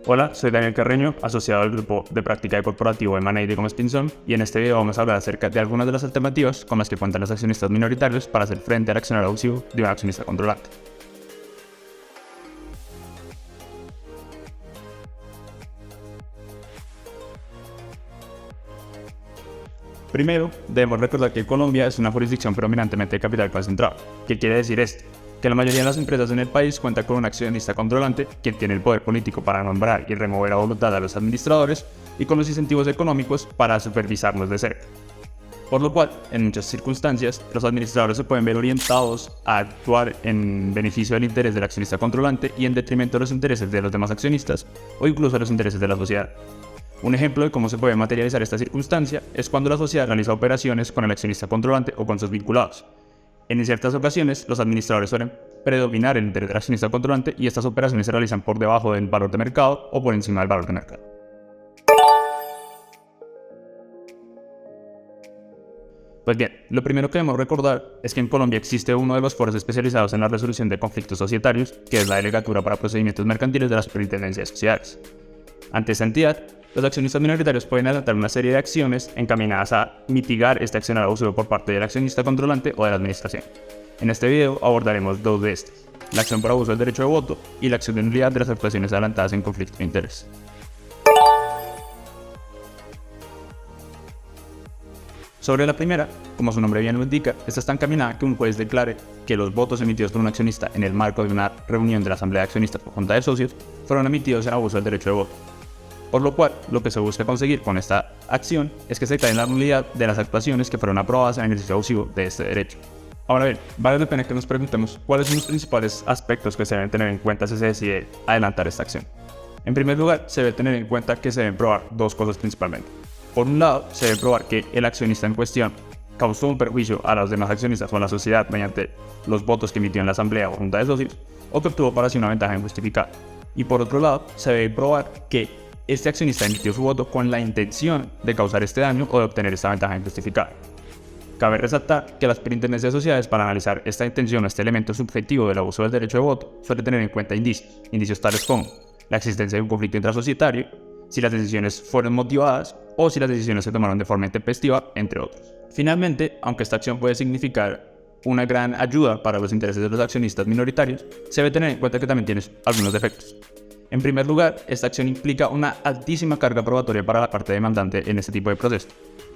Hola, soy Daniel Carreño, asociado al grupo de práctica de corporativo M&A de Gómez Pinzón, y en este video vamos a hablar acerca de algunas de las alternativas con las que cuentan los accionistas minoritarios para hacer frente al accionar abusivo de un accionista controlante. Primero, debemos recordar que Colombia es una jurisdicción predominantemente de capital concentrado. ¿Qué quiere decir esto? Que la mayoría de las empresas en el país cuenta con un accionista controlante, quien tiene el poder político para nombrar y remover a voluntad a los administradores y con los incentivos económicos para supervisarlos de cerca. Por lo cual, en muchas circunstancias, los administradores se pueden ver orientados a actuar en beneficio del interés del accionista controlante y en detrimento de los intereses de los demás accionistas o incluso de los intereses de la sociedad. Un ejemplo de cómo se puede materializar esta circunstancia es cuando la sociedad realiza operaciones con el accionista controlante o con sus vinculados. En ciertas ocasiones, los administradores suelen predominar el interés del accionista controlante y estas operaciones se realizan por debajo del valor de mercado o por encima del valor de mercado. Pues bien, lo primero que debemos recordar es que en Colombia existe uno de los foros especializados en la resolución de conflictos societarios, que es la Delegatura para Procedimientos Mercantiles de la Superintendencia de Sociedades. Ante esta entidad, los accionistas minoritarios pueden adelantar una serie de acciones encaminadas a mitigar este accionar abusivo por parte del accionista controlante o de la administración. En este video abordaremos dos de estas: la acción por abuso del derecho de voto y la acción de nulidad de las actuaciones adelantadas en conflicto de interés. Sobre la primera, como su nombre bien lo indica, esta está encaminada a que un juez declare que los votos emitidos por un accionista en el marco de una reunión de la Asamblea de Accionistas o Junta de Socios fueron emitidos en abuso del derecho de voto. Por lo cual, lo que se busca conseguir con esta acción es que se declare la nulidad de las actuaciones que fueron aprobadas en el ejercicio abusivo de este derecho. Ahora bien, vale la pena que nos preguntemos cuáles son los principales aspectos que se deben tener en cuenta si se decide adelantar esta acción. En primer lugar, se debe tener en cuenta que se deben probar dos cosas principalmente. Por un lado, se debe probar que el accionista en cuestión causó un perjuicio a los demás accionistas o a la sociedad mediante los votos que emitió en la Asamblea o Junta de Socios, o que obtuvo para sí una ventaja injustificada. Y por otro lado, se debe probar que este accionista emitió su voto con la intención de causar este daño o de obtener esta ventaja injustificada. Cabe resaltar que la Superintendencia de Sociedades, para analizar esta intención o este elemento subjetivo del abuso del derecho de voto, suele tener en cuenta indicios tales como la existencia de un conflicto intrasocietario, si las decisiones fueron motivadas o si las decisiones se tomaron de forma intempestiva, entre otros. Finalmente, aunque esta acción puede significar una gran ayuda para los intereses de los accionistas minoritarios, se debe tener en cuenta que también tiene algunos defectos. En primer lugar, esta acción implica una altísima carga probatoria para la parte demandante en este tipo de procesos,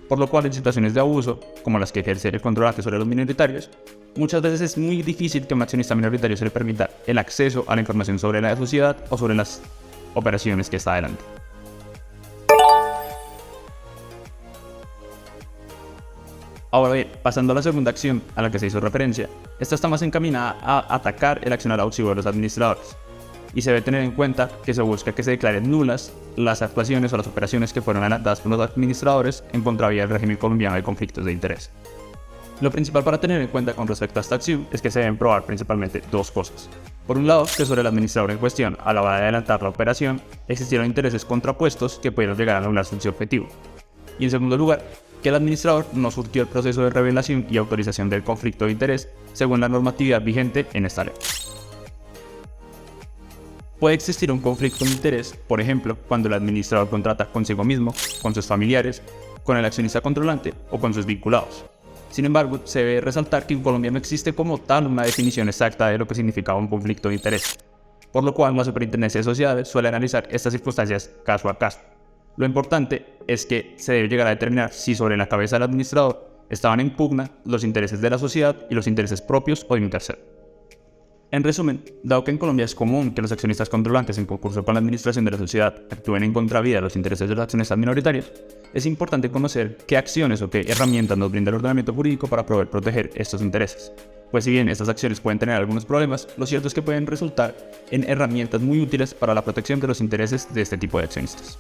por lo cual en situaciones de abuso, como las que ejerce el controlante sobre los minoritarios, muchas veces es muy difícil que a un accionista minoritario se le permita el acceso a la información sobre la sociedad o sobre las operaciones que está adelante. Ahora bien, pasando a la segunda acción a la que se hizo referencia, esta está más encaminada a atacar el accionar abusivo de los administradores, y se debe tener en cuenta que se busca que se declaren nulas las actuaciones o las operaciones que fueron adelantadas por los administradores en contravía del régimen colombiano de conflictos de interés. Lo principal para tener en cuenta con respecto a esta acción es que se deben probar principalmente dos cosas. Por un lado, que sobre el administrador en cuestión, a la hora de adelantar la operación, existieron intereses contrapuestos que pudieron llegar a anular su objetivo. Y en segundo lugar, que el administrador no surtió el proceso de revelación y autorización del conflicto de interés según la normatividad vigente en esta ley. Puede existir un conflicto de interés, por ejemplo, cuando el administrador contrata consigo mismo, con sus familiares, con el accionista controlante o con sus vinculados. Sin embargo, se debe resaltar que en Colombia no existe como tal una definición exacta de lo que significaba un conflicto de interés, por lo cual la Superintendencia de Sociedades suele analizar estas circunstancias caso a caso. Lo importante es que se debe llegar a determinar si sobre la cabeza del administrador estaban en pugna los intereses de la sociedad y los intereses propios o de un tercero. En resumen, dado que en Colombia es común que los accionistas controlantes en concurso con la administración de la sociedad actúen en contravía de los intereses de los accionistas minoritarios, es importante conocer qué acciones o qué herramientas nos brinda el ordenamiento jurídico para poder proteger estos intereses. Pues si bien estas acciones pueden tener algunos problemas, lo cierto es que pueden resultar en herramientas muy útiles para la protección de los intereses de este tipo de accionistas.